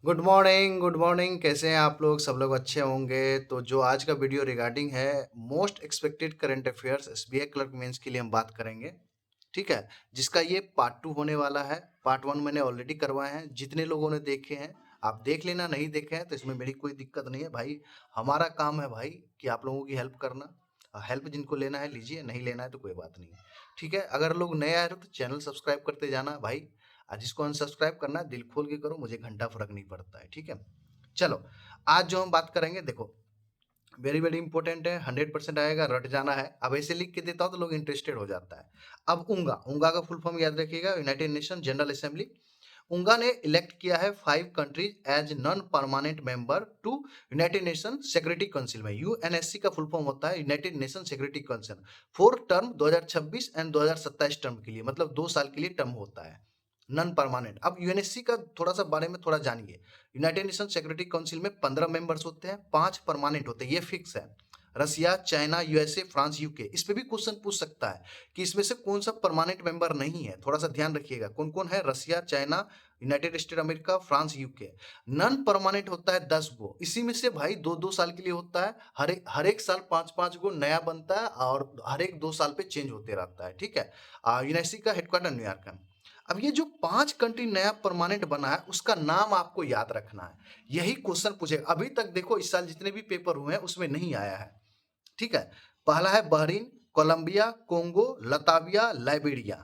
Good morning कैसे हैं आप लोग? सब लोग अच्छे होंगे। तो जो आज का वीडियो रिगार्डिंग है most expected current affairs SBI clerk mains के लिए हम बात करेंगे। ठीक है, जिसका ये पार्ट 2 होने वाला है। पार्ट 1 मैंने ऑलरेडी करवाए हैं, जितने लोगों ने देखे हैं आप देख लेना, नहीं देखे हैं तो इसमें मेरी कोई दिक्कत नहीं है भाई। हमारा काम है भाई कि आप लोगों की हेल्प करना। हेल्प जिनको लेना है लीजिए, नहीं लेना है तो कोई बात नहीं है। ठीक है, अगर लोग नए आए हो तो चैनल सब्सक्राइब करते जाना भाई। जिसको अनसब्सक्राइब करना है दिल खोल के करो, मुझे घंटा फर्क नहीं पड़ता है। ठीक है, चलो आज जो हम बात करेंगे देखो वेरी वेरी इंपॉर्टेंट है, 100% आएगा, रट जाना है। अब ऐसे लिख के देता हूं तो लोग इंटरेस्टेड हो जाता है। अब उंगा उंगा का फुल फॉर्म याद रखिएगा, United Nation General Assembly. UNGA ने इलेक्ट किया है 5 countries as non permanent member to United nation security Council में। यूएनएससी का फुल फॉर्म होता है यूनाइटेड नेशन सिक्योरिटी काउंसिल। 4 टर्म 2026 एंड 2027 टर्म के लिए, मतलब 2 साल के लिए टर्म होता है नॉन परमानेंट। अब यूएनएससी का थोड़ा सा बारे में थोड़ा जानिए। यूनाइटेड नेशन सिक्योरिटी काउंसिल में 15 मेंबर्स होते हैं, 5 परमानेंट होते हैं, ये फिक्स है। Russia, China, USA, France, UK. इस पे भी क्वेश्चन पूछ सकता है कि इसमें से कौन सा परमानेंट मेंबर नहीं है। थोड़ा सा ध्यान रखिएगा कौन कौन है। Russia, China, United State America, France, UK. Non permanent होता है 10 गो, इसी में से भाई 2-2 साल के लिए होता है। हर एक साल 5-5 गो नया बनता है और हर एक 2 साल पे चेंज होते रहता है। ठीक है, यूएनएससी का हेडक्वार्टर न्यूयॉर्क है। अब ये जो 5 कंट्री नया परमानेंट बना है उसका नाम आपको याद रखना है। यही क्वेश्चन पूछेगा। अभी तक देखो इस साल जितने भी पेपर हुए हैं उसमें नहीं आया है। ठीक है, पहला है Bahrain, Colombia, Congo, Latvia, Liberia.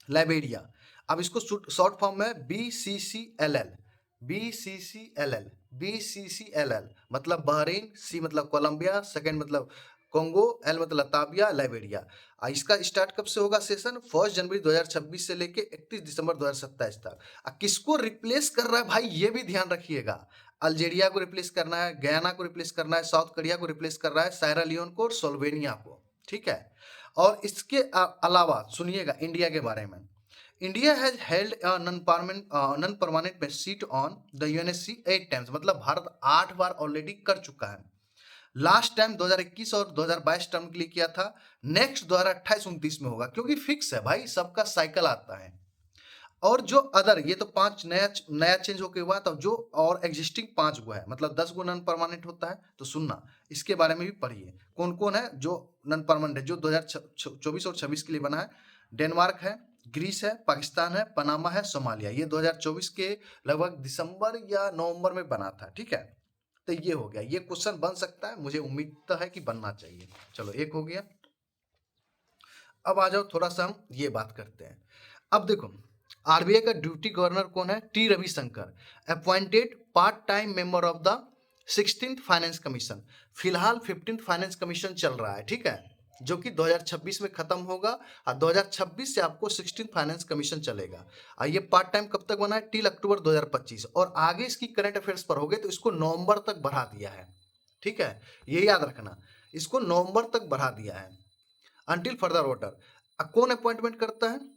Liberia. अब इसको शॉर्ट फॉर्म में BCCLL। BCCLL। BCCLL मतलब बहरीन, सी मतलब कोलंबिया, सेकंड मतलब कोंगो, एल मतलब लताविया, लाइबेरिया। इसका स्टार्ट कब से होगा सेशन? 1 जनवरी 2026 से लेके 31 दिसंबर 2027 तक। किसको रिप्लेस कर रहा है भाई, ये भी ध्यान रखिएगा। अल्जेरिया को रिप्लेस करना है, गयाना को रिप्लेस करना है, साउथ कोरिया को रिप्लेस कर रहा है, सायरा लियोन को और सोल्वेनिया को। ठीक है, और इसके अलावा सुनिएगा इंडिया के बारे में। India has held non permanent seat on the UNSC 8 times, मतलब भारत 8 बार ऑलरेडी कर चुका है। लास्ट टाइम 2021 और 2022 टर्म के लिए किया था। नेक्स्ट 2028-29 में होगा, क्योंकि फिक्स है भाई, सबका साइकिल आता है। और जो अदर, ये तो 5 नया नया चेंज होके हुआ, तब जो और एग्जिस्टिंग 5 गो है, मतलब 10 गो नॉन परमानेंट होता है। तो सुनना, इसके बारे में भी पढ़िए कौन कौन है जो नॉन परमानेंट है जो 2024 और 26 के लिए बना है। डेनमार्क है, ग्रीस है, पाकिस्तान है, पनामा है, सोमालिया। ये 2024 के लगभग दिसंबर या नवंबर में बना था। ठीक है, तो ये हो गया। ये क्वेश्चन बन सकता है, मुझे उम्मीद तो है कि बनना चाहिए। चलो एक हो गया। अब आ जाओ थोड़ा सा हम ये बात करते हैं। अब देखो आरबीआई का ड्यूटी गवर्नर कौन है? T Ravishankar, appointed part time member of the 16th finance commission. फिलहाल 15th फाइनेंस कमीशन चल रहा है। ठीक है, जो कि 2026 में खत्म होगा और 2026 से आपको 16th फाइनेंस कमीशन चलेगा। और ये पार्ट टाइम कब तक बना है? टिल अक्टूबर 2025, और आगे इसकी करंट अफेयर्स पर हो गए तो इसको नवंबर तक बढ़ा दिया है। ठीक है, ये याद रखना, इसको नवंबर तक बढ़ा दिया है अंटिल फर्दर ऑर्डर। कौन अपॉइंटमेंट करता है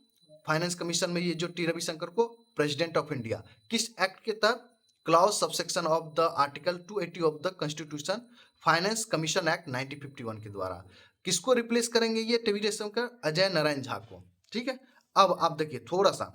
फाइनेंस कमीशन में? ये जो टी रविशंकर को, प्रेसिडेंट ऑफ इंडिया। किस एक्ट के तहत? Clause subsection of the article 280 of the constitution, finance commission act 1951 के द्वारा। किसको रिप्लेस करेंगे ये टी रविशंकर? अजय नारायण झा को। ठीक है, अब आप देखिए थोड़ा सा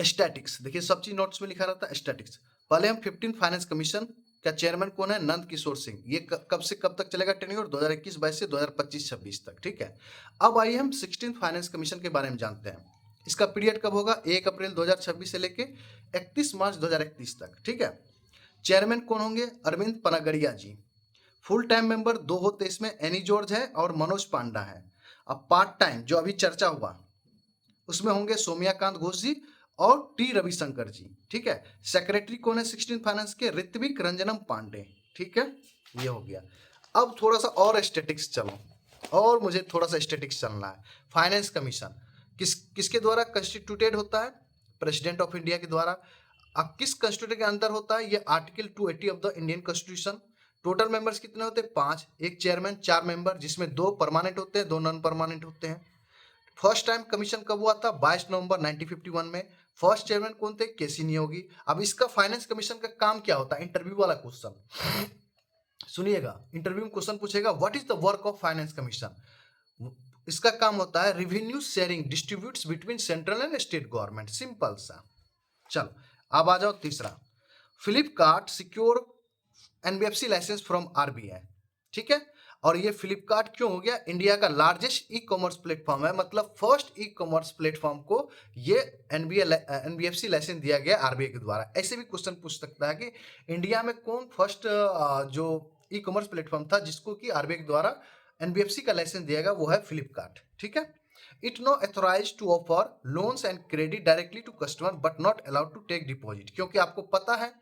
स्टैटिक्स देखिए, सब चीज नोट्स में लिखा रहता है स्टैटिक्स। पहले हम 15 फाइनेंस कमीशन का चेयरमैन कौन है? नंद किशोर सिंह। ये कब से कब तक चलेगा टेन्योर? 2021-22 से 2025-26 तक। ठीक है, अब आइए हम 16th फाइनेंस कमीशन के बारे में जानते हैं। इसका पीरियड कब होगा? 1 अप्रैल 2026 से लेके 31 मार्च 2031 तक। ठीक है, चेयरमैन कौन होंगे? अरविंद पनागड़िया जी। फुल टाइम मेंबर 2 होते, इसमें एनी जॉर्ज है और मनोज पांडा है। अब पार्ट टाइम जो अभी चर्चा हुआ उसमें होंगे सौम्याकांत घोष जी और टी रविशंकर जी। ठीक है, सेक्रेटरी कौन है 16 फाइनेंस के? ऋत्विक रंजनम पांडे। ठीक है, ये हो गया। अब थोड़ा सा और स्टेटिक्स चलो, और मुझे थोड़ा सा स्टेटिक्स चलना है। फाइनेंस कमीशन किसके द्वारा कंस्टिट्यूटेड होता है? प्रेसिडेंट ऑफ इंडिया के द्वारा। अब किस कॉन्स्टिट्यूशन के अंदर होता है? ये article 280 of the Indian constitution. Total members कितने होते हैं? 5। एक चेयरमैन, 4 मेंबर, जिसमें 2 परमानेंट होते हैं, 2 नॉन परमानेंट होते हैं। फर्स्ट टाइम कमीशन कब हुआ था? 22 नवंबर 1951 में। फर्स्ट चेयरमैन कौन थे? केसी नियोगी। अब इसका फाइनेंस कमीशन का काम क्या होता है? इंटरव्यू वाला क्वेश्चन सुनिएगा, इंटरव्यू में क्वेश्चन पूछेगा what is the work of finance commission. इसका काम होता है revenue sharing distributes between central and state government. Simple सा। चलो अब आ जाओ तीसरा, Flipkart secure NBFC licence from RBI, ठीक है। और ये फ्लिपकार्ट क्यों हो गया? इंडिया का लार्जेस्ट ई कॉमर्स प्लेटफॉर्म है, मतलब फर्स्ट ई कॉमर्स प्लेटफॉर्म को ये एनबीएफसी लाइसेंस दिया गया आरबीआई के द्वारा। ऐसे भी क्वेश्चन पूछ सकता है कि इंडिया में कौन फर्स्ट जो ई कॉमर्स प्लेटफॉर्म था जिसको कि आरबीआई के द्वारा एनबीएफसी का लाइसेंस दिया गया, वो है फ्लिपकार्ट, ठीक है। It no authorise to offer loans and credit directly to customer but not allowed to take deposit, क्योंकि आपको पता है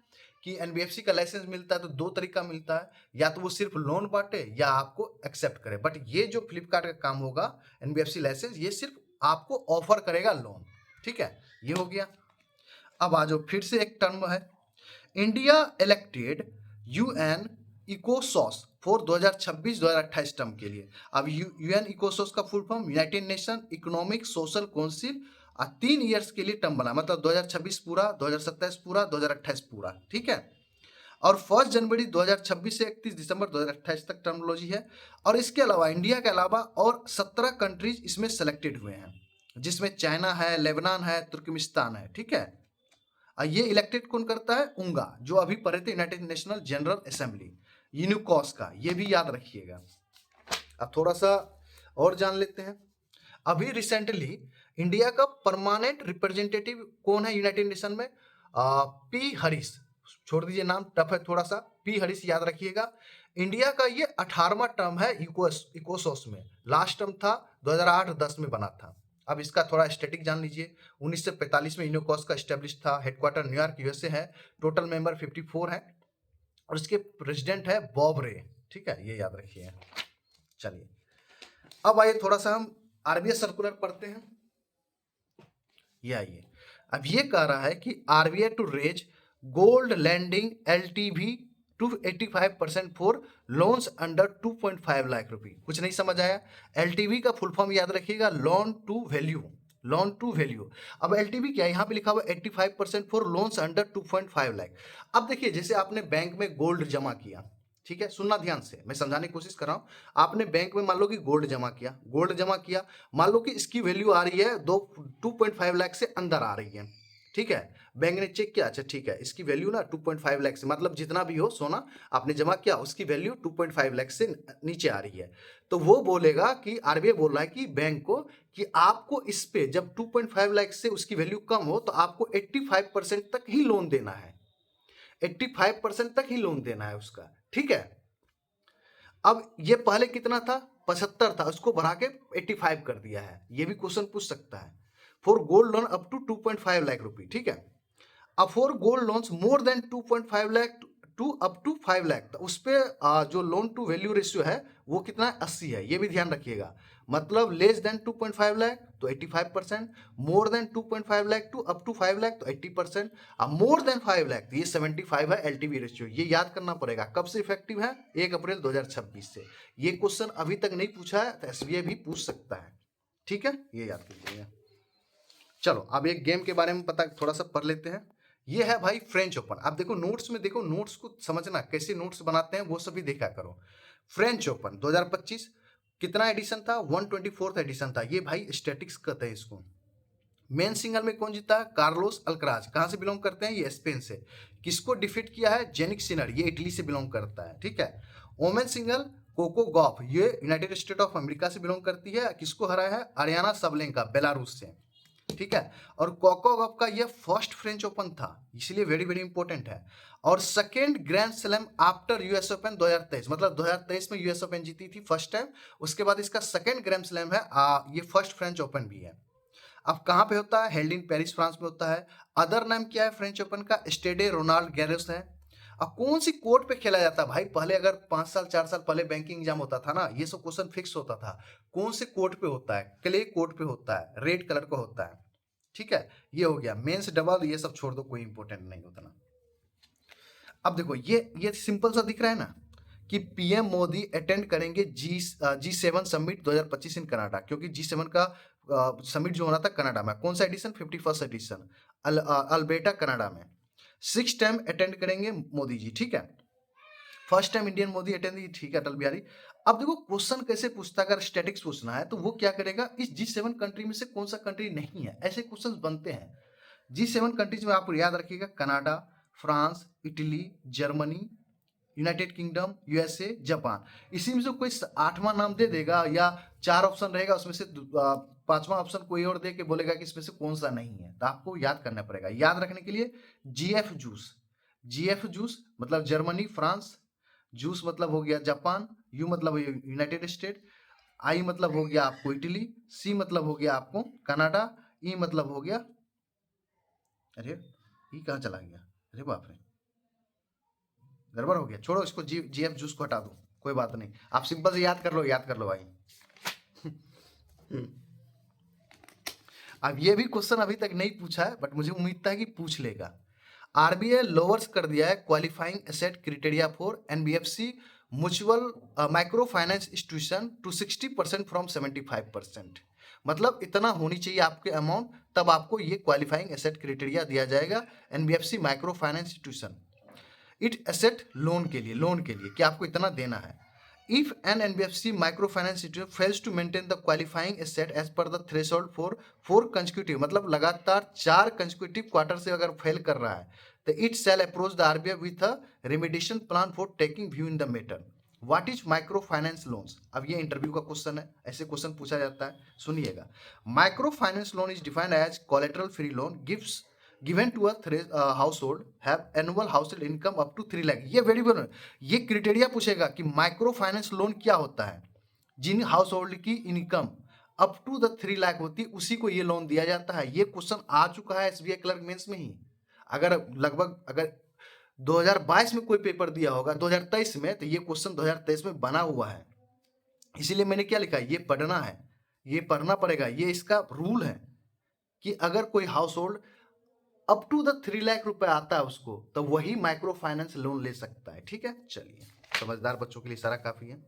कि एनबीएफसी का लाइसेंस मिलता है तो दो तरीका मिलता है, या तो वो सिर्फ लोन बांटे या आपको एक्सेप्ट करे। बट ये जो फ्लिपकार्ट का काम होगा एनबीएफसी लाइसेंस, ये सिर्फ आपको ऑफर करेगा लोन, ठीक है। ये हो गया। अब आ जाओ, फिर से एक टर्म है, India elected UN ECOSOC for 2026-2028 term के लिए। अब यूएन इकोसॉस का full form United Nation Economic Social Council, 3 years के लिए टर्म बना, मतलब 2026 पूरा, 2027 पूरा, 2028 पूरा, ठीक है। और 1 जनवरी 2026 से 31 दिसंबर 2028 तक टर्मिनोलॉजी है। और इसके अलावा इंडिया के अलावा और 17 कंट्रीज इसमें सेलेक्टेड हुए हैं, जिसमें चाइना है, लेबनान है, तुर्कमेनिस्तान है, ठीक है। ये इलेक्टेड कौन करता है? उंगा, जो अभी पढ़े थे, यूनाइटेड नेशनल जनरल असेंबली, यूनिकॉस का, ये भी याद रखिएगा। अब थोड़ा सा और जान लेते हैं। अभी रिसेंटली इंडिया का परमानेंट रिप्रेजेंटेटिव कौन है यूनाइटेड नेशन में? पी हरीश, छोड़ दीजिए नाम टफ है थोड़ा सा, पी हरीश याद रखिएगा। इंडिया का ये 18वां टर्म है इकोसोस में, लास्ट टर्म था 2008-10 में बना था। अब इसका थोड़ा स्टैटिक जान लीजिए। 1945 में यूनिकोस का स्टैब्लिश था, हेडक्वार्टर न्यूयॉर्क यूएसए है, टोटल मेंबर 54 है और इसके प्रेसिडेंट है बॉब रे, ठीक है, ये याद रखिए। चलिए अब आइए थोड़ा सा हम आरबीआई सर्कुलर पढ़ते हैं। ये आइए, अब ये कह रहा है कि RBI to raise gold lending LTV to 85% for loans under 2.5 lakh रुपए। कुछ नहीं समझ आया? एलटीवी का फुल फॉर्म याद रखिएगा, loan to value, loan to value. अब एलटीवी क्या है? यहाँ पे लिखा हुआ 85% फॉर लोन्स अंडर 2.5 लाख। अब देखिए, जैसे आपने बैंक में गोल्ड जमा किया, ठीक है, सुनना ध्यान से, मैं समझाने की कोशिश कर रहा हूँ। आपने बैंक में मान लो कि गोल्ड जमा किया, मान लो कि इसकी वैल्यू आ रही है 2.5 लाख से अंदर आ रही है, ठीक है। बैंक ने चेक किया, अच्छा ठीक है, इसकी वैल्यू ना 2.5 लाख से, मतलब जितना भी हो सोना आपने जमा किया उसकी वैल्यू 2.5 लाख से नीचे आ रही है, तो वो बोलेगा कि आरबीआई बोल रहा है कि बैंक को कि आपको इस पे जब 2.5 लाख से उसकी वैल्यू कम हो तो आपको 85% तक ही लोन देना है, 85% तक ही लोन देना है उसका, ठीक है। अब ये पहले कितना था? 75 था, उसको बढ़ा के 85 कर दिया है। ये भी क्वेश्चन पूछ सकता है। For gold loan up to 2.5 lakh रुपए, ठीक है। अब for gold loans more than 2.5 lakh to up to 5 lakh, तो उस पे जो लोन टू वैल्यू रेशियो है वो कितना है? 80 है। ये भी ध्यान रखिएगा, मतलब लेस देन 2.5 लाख तो 85%, more than 2.5 lakh to up to 5 lakh तो 80%, अब मोर देन 5 लाख तो ये 75 है एलटीवी रेशियो। ये याद करना पड़ेगा। कब से इफेक्टिव है? 1 अप्रैल 2026 से। ये क्वेश्चन अभी तक नहीं पूछा है तो एसबीआई भी पूछ सकता है, ठीक है, ये याद कीजिएगा। चलो अब एक गेम के बारे में पता थोड़ा सा पढ़ लेते हैं। ये है भाई फ्रेंच ओपन। आप देखो नोट्स में, देखो नोट्स को समझना, कैसे नोट्स बनाते हैं वो सभी देखा करो। फ्रेंच ओपन 2025 कितना एडिशन था? 124th एडिशन था। ये भाई स्टैटिक्स कहते हैं इसको। मेन सिंगल में कौन जीता? Carlos Alcaraz. कहाँ से बिलोंग करते हैं? ये स्पेन से। किसको डिफीट किया है? जेनिक सिनर, ये इटली से बिलोंग करता है, ठीक है। वोमेन सिंगल कोको गॉफ, ये यूनाइटेड स्टेट ऑफ अमेरिका से बिलोंग करती है। किसको हराया है? अरियाना सबलेंका, बेलारूस से, ठीक है। और कोको गॉफ का ये फर्स्ट फ्रेंच ओपन था, इसलिए वेरी वेरी इंपॉर्टेंट है। और second grand slam after US open 2023, मतलब 2023 में यूएस ओपन जीती थी फर्स्ट टाइम, उसके बाद इसका सेकेंड ग्रैंड स्लैम है। ये फर्स्ट फ्रेंच ओपन भी है। अब कहाँ पे होता है? हेल्ड इन पेरिस, फ्रांस में होता है। अदर नाम क्या है फ्रेंच ओपन का? स्टेडे रोनाल्ड गैरोस है। अब कौन सी कोर्ट पे खेला जाता है भाई? पहले अगर 5 साल 4 साल पहले बैंकिंग एग्जाम होता था ना, ये सब क्वेश्चन फिक्स होता था। कौन से कोर्ट पे होता है? क्ले कोर्ट पे होता है, रेड कलर का होता है, ठीक है। ये हो गया। मेंस डबल ये सब छोड़ दो, कोई इंपॉर्टेंट नहीं होता ना। अब देखो ये सिंपल सा दिख रहा है ना कि पीएम मोदी अटेंड करेंगे G7 समिट 2025 इन कनाडा, क्योंकि G7 का समिट जो होना था कनाडा में। कौन सा addition? 51st addition, Alberta Canada में। 6 टाइम अटेंड करेंगे मोदी जी, ठीक है। First time Indian Modi attend, ठीक है, अटल बिहारी। अब देखो क्वेश्चन कैसे पूछता है, अगर स्टैटिक्स पूछना है तो वो क्या करेगा, इस G7 कंट्री में से कौन सा कंट्री नहीं है, ऐसे क्वेश्चंस बनते हैं। G7 कंट्रीज में आपको याद रखिएगा Canada, France, Italy, Germany, United kingdom, USA, Japan. इसी में से कोई 8वां नाम दे देगा या 4 ऑप्शन रहेगा उसमें से 5वां ऑप्शन कोई और दे के बोलेगा कि इसमें से कौन सा नहीं है, तो आपको याद करना पड़ेगा। याद रखने के लिए जीएफ जूस, जीएफ जूस मतलब जर्मनी, फ्रांस, जूस मतलब हो गया जापान, यू मतलब यूनाइटेड स्टेट, आई मतलब हो गया आपको इटली, सी मतलब हो गया आपको कनाडा, ई मतलब हो गया, अरे ई कहाँ चला गया, अरे बाप रे गड़बड़ हो गया, छोड़ो इसको, जीएफ जूस को हटा दो, कोई बात नहीं, आप सिंपल से याद कर लो भाई। अब ये भी क्वेश्चन अभी तक नहीं पूछा है बट मुझे उम्मीद था कि पूछ लेगा। आरबीआई लोअर्स कर दिया है qualifying asset criteria for NBFC mutual micro finance institution to 60% from 75%। मतलब इतना होनी चाहिए आपके अमाउंट, तब आपको ये क्वालिफाइंग एसेट क्राइटेरिया दिया जाएगा NBFC micro finance institution. It asset loan के लिए कि आपको इतना देना है। If an NBFC micro finance institute fails to maintain the qualifying asset as per the threshold for 4 consecutive, मतलब लगातार 4 कंसेक्यूटिव क्वार्टर से अगर फेल कर रहा है तो it shall approach the RBI with a remediation plan for taking view in the matter. What is micro finance loans? अब ये इंटरव्यू का क्वेश्चन है, ऐसे क्वेश्चन पूछा जाता है, सुनिएगा। Micro finance loan is defined as collateral free loan gives given to a household have annual household income up to 3 lakh. ये वेरी वेरी ये क्राइटेरिया पूछेगा कि माइक्रो फाइनेंस लोन क्या होता है। जिन हाउस होल्ड की income up to the 3 lakh होती उसी को ये लोन दिया जाता है। ये क्वेश्चन आ चुका है एसबीआई क्लर्क मेंस में ही। अगर लगभग अगर 2022 में कोई पेपर दिया होगा 2023 में, तो ये क्वेश्चन 2023 में बना हुआ है। इसीलिए मैंने क्या लिखा है, ये पढ़ना है, ये पढ़ना पड़ेगा, ये इसका रूल है कि अगर कोई household up to the 3 lakh रुपए आता है उसको, तो वही माइक्रो फाइनेंस लोन ले सकता है। ठीक है, चलिए, समझदार बच्चों के लिए सारा काफी है।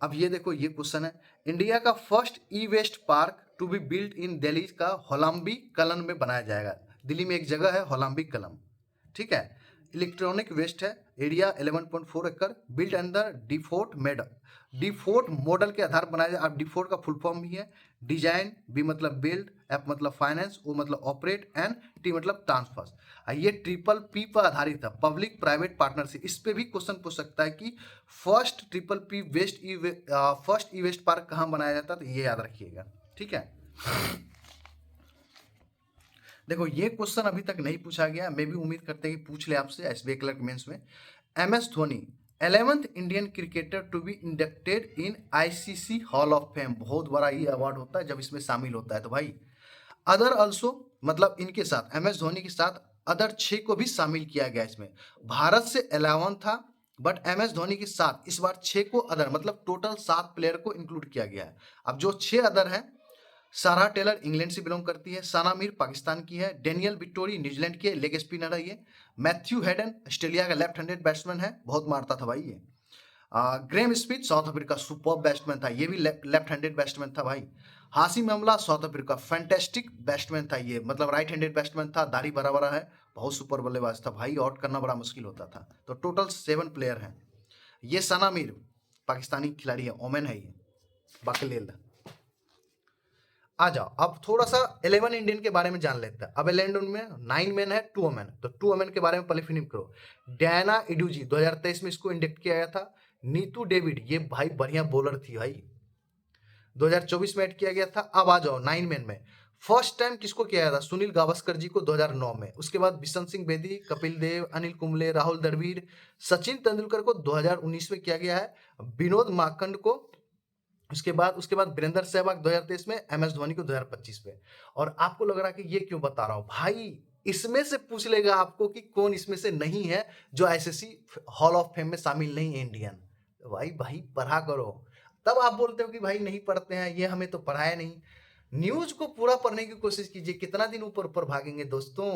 अब ये देखो, ये क्वेश्चन है, इंडिया का first e waste park to be built in Delhi का होलाम्बी कलन में बनाया जाएगा। दिल्ली में एक जगह है होलाम्बी कलम, ठीक है। इलेक्ट्रॉनिक वेस्ट है, एरिया 11.4 एकड़, बिल्ट अंडर डिफोर्ट मॉडल, डिफोर्ट मॉडल के आधार पर बनाया जाए। अब डिफोर्ट का फुल फॉर्म भी है डिजाइन, बी मतलब बिल्ड, एफ मतलब फाइनेंस, ओ मतलब ऑपरेट, एंड टी मतलब ट्रांसफर। ये ट्रिपल पी पर आधारित है, पब्लिक प्राइवेट पार्टनरशिप। इस पे भी क्वेश्चन पूछ सकता है कि first triple P first e waste park कहाँ बनाया जाता है, तो ये याद रखिएगा। ठीक है, देखो ये क्वेश्चन अभी तक नहीं पूछा गया, मैं भी उम्मीद करते हैं कि पूछ ले आपसे एसबीआई क्लर्क मेंस में। MS Dhoni 11th Indian cricketer to be inducted in ICC hall of fame. बहुत बड़ा ये अवार्ड होता है जब इसमें शामिल होता है तो भाई। अदर ऑल्सो मतलब इनके साथ एमएस धोनी के साथ अदर 6 को भी शामिल किया गया इसमें। भारत से 11 था बट एमएस धोनी के साथ इस बार 6 को अदर मतलब टोटल 7 प्लेयर को इंक्लूड किया गया है। अब जो 6 अदर हैं, सारा टेलर इंग्लैंड से बिलोंग करती है, साना मीर पाकिस्तान की है, डेनियल विक्टोरी न्यूजीलैंड की है, लेग स्पिनर है ये, मैथ्यू हेडन ऑस्ट्रेलिया का लेफ्ट हैंडेड बैट्समैन है, बहुत मारता था भाई ये। Graeme Smith south Africa super batsman था, ये भी लेफ्ट हैंडेड बैट्समैन था भाई। हासिम अमला साउथ अफ्रीका फैंटेस्टिक बैट्समैन था ये, मतलब राइट हैंडेड बैट्समैन था, दाढ़ी बड़ा बड़ा है, बहुत सुपर बल्लेबाज था भाई, आउट करना बड़ा मुश्किल होता था। तो टोटल 7 प्लेयर हैं। ये सना मीर पाकिस्तानी खिलाड़ी है, ओमेन है ये, बाकलेल। आ जाओ अब थोड़ा सा 11 इंडियन के बारे में जान लेते हैं। अब 11 में 9 मैन है, 2 वुमेन, तो 2 वुमेन के बारे में पहले फिनिश करो। डायना इडूजी 2023 में इसको इंडक्ट किया गया था। नीतू डेविड, ये भाई बढ़िया बॉलर थी भाई, 2024 में ऐड किया गया था। अब आ जाओ 9 मैन में फर्स्ट टाइम किसको किया गया था, सुनील गावस्कर जी को 2009 में। उसके बाद बिशन सिंह बेदी, कपिल देव, अनिल कुंबले, राहुल द्रविड़, सचिन तेंदुलकर को 2019 में किया गया है, विनोद माकंड को उसके बाद वीरेंद्र सहवाग 2023 में, एमएस धोनी को 2025 में। और आपको लग रहा है कि ये क्यों बता रहा हूं भाई, इसमें से पूछ लेगा आपको कि कौन इसमें से नहीं है जो आईसीसी हॉल ऑफ फेम में शामिल नहीं है इंडियन। तो भाई पढ़ा करो, तब आप बोलते हो कि भाई नहीं पढ़ते हैं, ये हमें तो पढ़ाया नहीं। न्यूज को पूरा पढ़ने की कोशिश कीजिए, कितना दिन ऊपर ऊपर भागेंगे दोस्तों।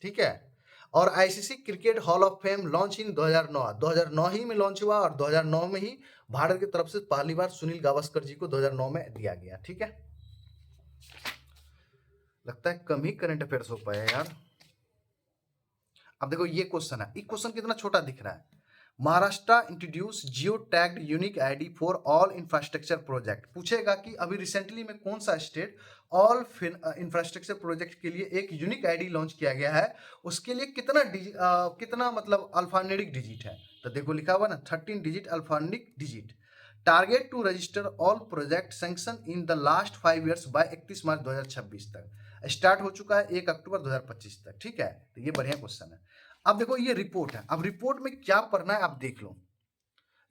ठीक है, और ICC cricket hall of fame launch in 2009 ही में लॉन्च हुआ, और 2009 में ही भारत की तरफ से पहली बार सुनील गावस्कर जी को 2009 में दिया गया। ठीक है, लगता है कम ही करंट अफेयर्स हो पाया यार। अब देखो ये क्वेश्चन है, ये क्वेश्चन कितना छोटा दिख रहा है। Maharashtra introduce Jio tagged unique ID for all infrastructure project. पूछेगा कि अभी रिसेंटली में कौन सा स्टेट ऑल इंफ्रास्ट्रक्चर प्रोजेक्ट के लिए एक यूनिक आईडी लॉन्च किया गया है, उसके लिए कितना मतलब अल्फान्यूमेरिक डिजिट है। तो देखो लिखा हुआ ना 13 digit alphanumeric digit. Target to register all project sanction in the last 5 years by 31 March 2026 तक। स्टार्ट हो चुका है 1 अक्टूबर 2025 तक। ठीक है, तो ये बढ़िया क्वेश्चन है। अब देखो ये रिपोर्ट है, अब रिपोर्ट में क्या पढ़ना है आप देख लो।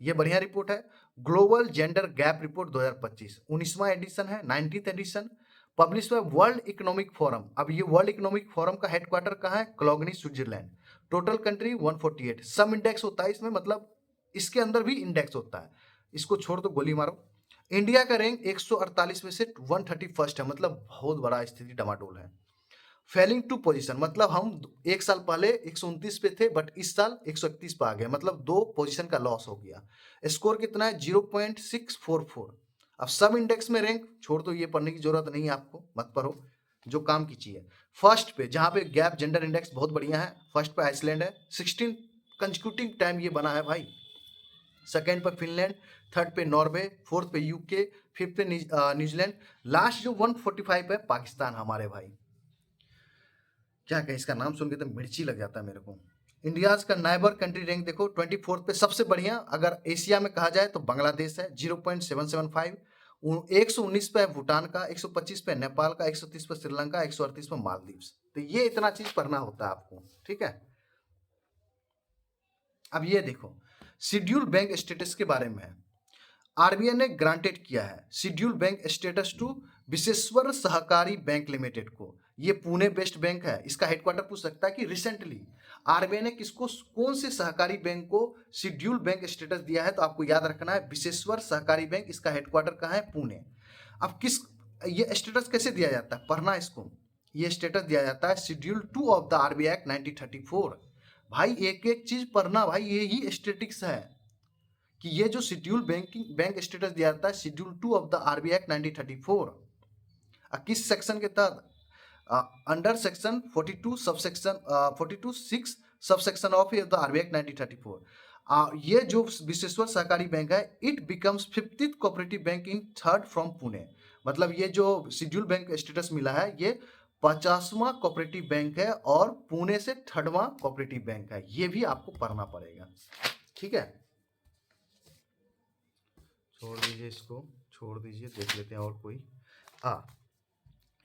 ये बढ़िया रिपोर्ट है, ग्लोबल जेंडर गैप रिपोर्ट 2025, 19वां एडिशन है, 19th एडिशन, पब्लिश हुआ वर्ल्ड इकोनॉमिक फोरम। अब ये वर्ल्ड इकोनॉमिक फोरम का हेडक्वार्टर कहाँ है? क्लोगनी, स्विट्जरलैंड। टोटल कंट्री 148, सब इंडेक्स होता है इसमें, मतलब इसके अंदर भी इंडेक्स होता है, इसको छोड़ दो गोली मारो। इंडिया का रैंक 148 में से 131 है, मतलब बहुत बड़ा स्थिति डमाडोल है। फेलिंग टू पोजीशन, मतलब हम एक साल पहले 129 पे थे, बट इस साल 131 पे आ गए, मतलब 2 पोजीशन का लॉस हो गया। स्कोर कितना है? 0.644। अब सब इंडेक्स में रैंक छोड़ दो, ये पढ़ने की जरूरत नहीं है आपको, मत पढ़ो, जो काम की चीज है। फर्स्ट पे जहां पे गैप जेंडर इंडेक्स बहुत बढ़िया है, फर्स्ट पे आइसलैंड है, 16 कंसेक्यूटिव टाइम ये बना है भाई। सेकेंड पे फिनलैंड, थर्ड पे नॉर्वे, फोर्थ पे यूके, फिफ्थ पे न्यूजीलैंड, लास्ट जो 145 है पाकिस्तान हमारे भाई। क्या कहें, इसका नाम सुन के तो मिर्ची लग जाता है मेरे को। इंडियाज का नाइबर कंट्री रैंक देखो 24th पे, सबसे बढ़िया अगर एशिया में कहा जाए तो बांग्लादेश है 0.775। 119 पे है भूटान का, 125 पे नेपाल का, 130 पे श्रीलंका, 138 पे मालदीव्स। तो ये इतना चीज पढ़ना होता है आपको, ठीक है। अब ये देखो शेड्यूल बैंक स्टेटस के बारे में है। आरबीआई ने ग्रांटेड किया है schedule bank status to Vishweshwar Sahakari bank limited को। ये पुणे बेस्ड बैंक है, इसका हेडक्वार्टर पूछ सकता है कि रिसेंटली आरबीआई ने किसको, कौन से सहकारी बैंक को शेड्यूल बैंक स्टेटस दिया है, तो आपको याद रखना है विशेश्वर सहकारी बैंक, इसका हेडक्वार्टर कहाँ है? पुणे। अब ये स्टेटस कैसे दिया जाता है, पढ़ना इसको। ये स्टेटस दिया जाता है schedule 2 of the RBI act 1934। भाई एक एक चीज पढ़ना भाई, ये ही स्टेटिक्स है कि ये जो शेड्यूल बैंक स्टेटस दिया जाता है schedule 2 of the RBI act 1934। किस सेक्शन के तहत? Under section 42 subsection 42(6) subsection of the RBI act 1934। ये जो विशेश्वर सहकारी बैंक है, it becomes 50th cooperative bank in third from Pune. मतलब ये जो शेड्यूल बैंक स्टेटस मिला है, ये 50वां कोऑपरेटिव बैंक है और पुणे से 3rd-वां कोऑपरेटिव बैंक है। ये भी आपको पढ़ना पड़ेगा, ठीक है। छोड़ दीजिए इसको, छोड़ दीजिए, देख लेते हैं और कोई।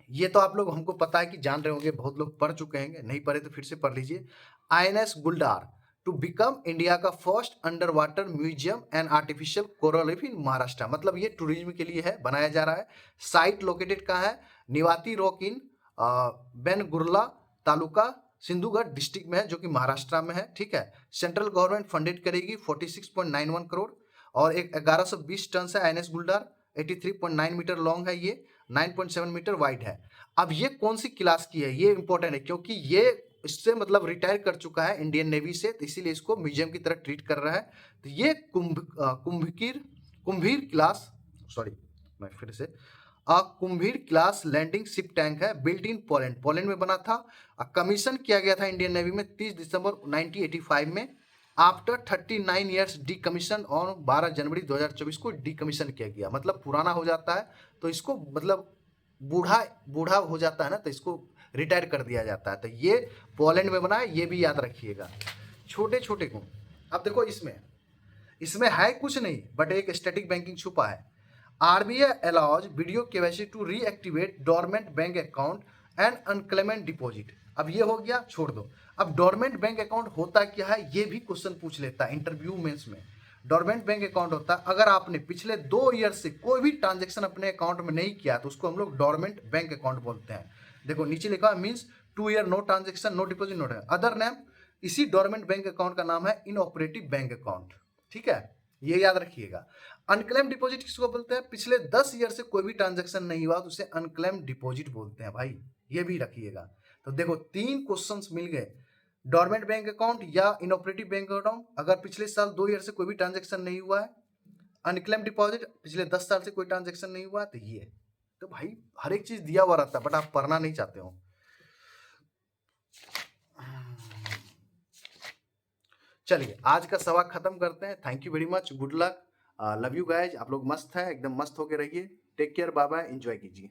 ये तो आप लोग हमको पता है कि जान रहे होंगे, बहुत लोग पढ़ चुके हैं, नहीं पढ़े तो फिर से पढ़ लीजिए। INS Guldar to become India का first under water museum and artificial coral reef in Maharashtra. मतलब ये टूरिज्म के लिए है, बनाया जा रहा है। साइट लोकेटेड कहाँ है? निवाती रॉक इन बेनगुरला तालुका सिंधुगढ़ डिस्ट्रिक्ट में है, जो कि महाराष्ट्र में है, ठीक है। सेंट्रल गवर्नमेंट फंडेड करेगी 46.91 करोड़ और एक 1120 टन है आईएनएस गुलदार। 83.9 मीटर लॉन्ग है ये, 9.7 मीटर वाइड है। अब ये कौन सी क्लास की है, ये इंपॉर्टेंट है, क्योंकि ये इससे मतलब रिटायर कर चुका है इंडियन नेवी से, तो इसीलिए इसको म्यूजियम की तरह ट्रीट कर रहा है। तो ये कुंभीर क्लास, सॉरी मैं फिर से, कुंभीर क्लास लैंडिंग शिप टैंक है, बिल्ट इन पोलैंड, पोलैंड में बना था। कमीशन किया गया था इंडियन नेवी में 30 दिसंबर 1985 में। आफ्टर 39 ईयर्स डीकमीशन ऑन 12 जनवरी 2024 को डीकमीशन किया गया। मतलब पुराना हो जाता है तो इसको, मतलब बूढ़ा हो जाता है ना, तो इसको रिटायर कर दिया जाता है। तो ये पोलैंड में बना है, ये भी याद रखिएगा। छोटे छोटे गुण। अब देखो इसमें है कुछ नहीं, बट एक स्टैटिक बैंकिंग छुपा है। RBI allows video KYC to reactivate dormant bank account and unclaimed deposit. अब ये हो गया, छोड़ दो। अब डोरमेंट बैंक अकाउंट होता क्या है, ये भी क्वेश्चन पूछ लेता है इंटरव्यू मेंस में। डोरमेंट बैंक अकाउंट होता है अगर आपने पिछले 2 ईयर से कोई भी ट्रांजेक्शन अपने अकाउंट में नहीं किया, तो उसको हम लोग डोरमेंट बैंक अकाउंट बोलते हैं। देखो नीचे लिखा है means 2 year no transaction, no deposit, no other name. इसी डोरमेंट बैंक अकाउंट का नाम है इनऑपरेटिव बैंक अकाउंट, ठीक है, ये याद रखिएगा। अनक्लेम डिपॉजिट किसको बोलते हैं? पिछले 10 ईयर से कोई भी ट्रांजैक्शन नहीं हुआ तो उसे अनक्लेम डिपॉजिट बोलते हैं भाई, ये भी रखिएगा। तो देखो 3 क्वेश्चंस मिल गए, डोरमेंट बैंक अकाउंट या इनऑपरेटिव बैंक अकाउंट अगर पिछले साल 2 ईयर से कोई भी ट्रांजैक्शन नहीं हुआ है, अनक्लेम डिपॉजिट पिछले 10 साल से कोई ट्रांजैक्शन नहीं हुआ, तो ये। तो भाई हर एक चीज दिया हुआ रहता है, बट आप पढ़ना नहीं चाहते हो। चलिए आज का सवाल खत्म करते हैं। Thank you very much, good luck, love you guys. आप लोग मस्त हैं, एकदम मस्त होके रहिए। Take care, bye bye, enjoy कीजिए।